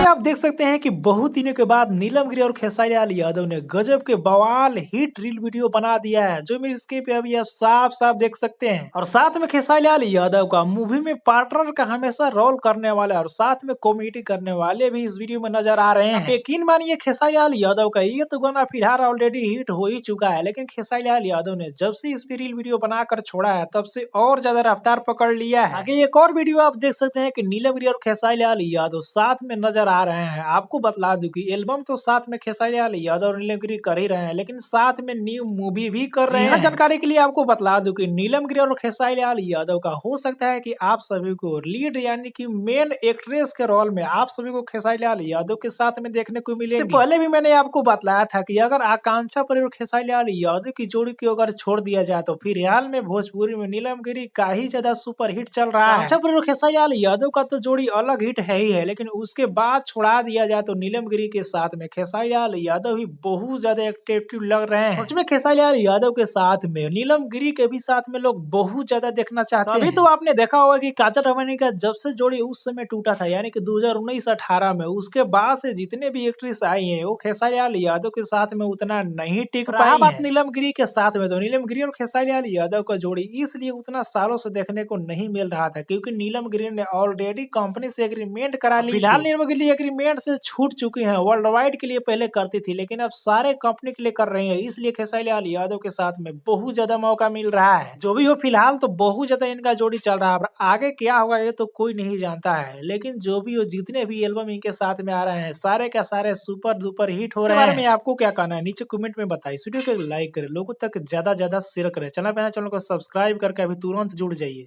में आप देख सकते हैं कि बहुत दिनों के बाद नीलम गिरी और खेसारी लाल यादव ने गजब के बवाल हिट रील वीडियो बना दिया है, जो मेरी स्क्रीन पे अभी आप साफ साफ देख सकते हैं। और साथ में खेसारी लाल यादव का मूवी में पार्टनर का हमेशा रोल करने वाले और साथ में कॉमेडी करने वाले भी इस वीडियो में नजर आ रहे हैं। यकीन मानिए खेसारी लाल यादव का ये तो गाना फिलहाल ऑलरेडी हिट हो ही चुका है, लेकिन खेसारी लाल यादव ने जब से इस पे रील वीडियो बनाकर छोड़ा है तब से और ज्यादा रफ्तार पकड़ लिया है। आगे एक और वीडियो आप देख सकते हैं कि नीलम गिरी और खेसारी लाल यादव साथ में नजर आ रहे हैं। आपको बतला दूं कि एल्बम तो साथ में खेसारी लाल यादव और नीलम गिरी कर ही रहे हैं, लेकिन साथ में न्यू मूवी भी कर रहे हैं। जानकारी के लिए आपको बतला दूं कि नीलम गिरी और खेसारी लाल यादव का हो सकता है कि आप सभी को लीड यानी कि मेन एक्ट्रेस के रोल में आप सभी को खेसारी लाल यादव के साथ में देखने को मिलेंगे। पहले भी मैंने आपको बतलाया था कि अगर आकांक्षा परी और खेसारी लाल यादव की जोड़ी को अगर छोड़ दिया जाए तो फिलहाल में भोजपुरी में नीलम गिरी का ही ज्यादा सुपर हिट चल रहा है। आकांक्षा परी और खेसारी लाल यादव का तो जोड़ी अलग हिट है ही है, लेकिन उसके बाद छोड़ा दिया जाए तो नीलम गिरी के साथ में खेसारी लाल यादव ही बहुत ज्यादा एक्टिव लग रहे हैं। सच में खेसारी लाल यादव के साथ में नीलम गिरी के भी साथ में लोग बहुत ज्यादा देखना चाहते हैं। अभी तो आपने देखा होगा कि काजल रामानी का जब से जोड़ी उस समय टूटा था, यानी कि 2019-18 में, उसके बाद से जितने भी एक्ट्रेस आई हैं वो खेसारी लाल यादव के साथ में उतना नहीं टिक पाई बात नीलम गिरी के साथ में, तो नीलम गिरी और खेसारी लाल यादव का जोड़ी इसलिए उतना सालों से देखने को नहीं मिल रहा था क्योंकि नीलम गिरी ने ऑलरेडी कंपनी से एग्रीमेंट करा ली। फिलहाल नीलम गिरी एग्रीमेंट से छूट चुकी हैं। वर्ल्ड वाइड के लिए पहले करती थी, लेकिन अब सारे कंपनी के लिए कर रही है, इसलिए खेसारी लाल यादव के साथ में बहुत ज्यादा मौका मिल रहा है। जो भी हो फिलहाल तो बहुत ज्यादा इनका जोड़ी चल रहा है। आगे क्या होगा ये तो कोई नहीं जानता है, लेकिन जो भी हो जितने भी एल्बम इनके साथ में आ रहे हैं सारे का सारे सुपर डुपर हिट हो रहे हैं। इसके बारे में आपको क्या कहना है नीचे कमेंट में बताइए। वीडियो को लाइक करें, लोगों तक ज्यादा शेयर करें, चैनल को सब्सक्राइब करके अभी तुरंत जुड़ जाइए।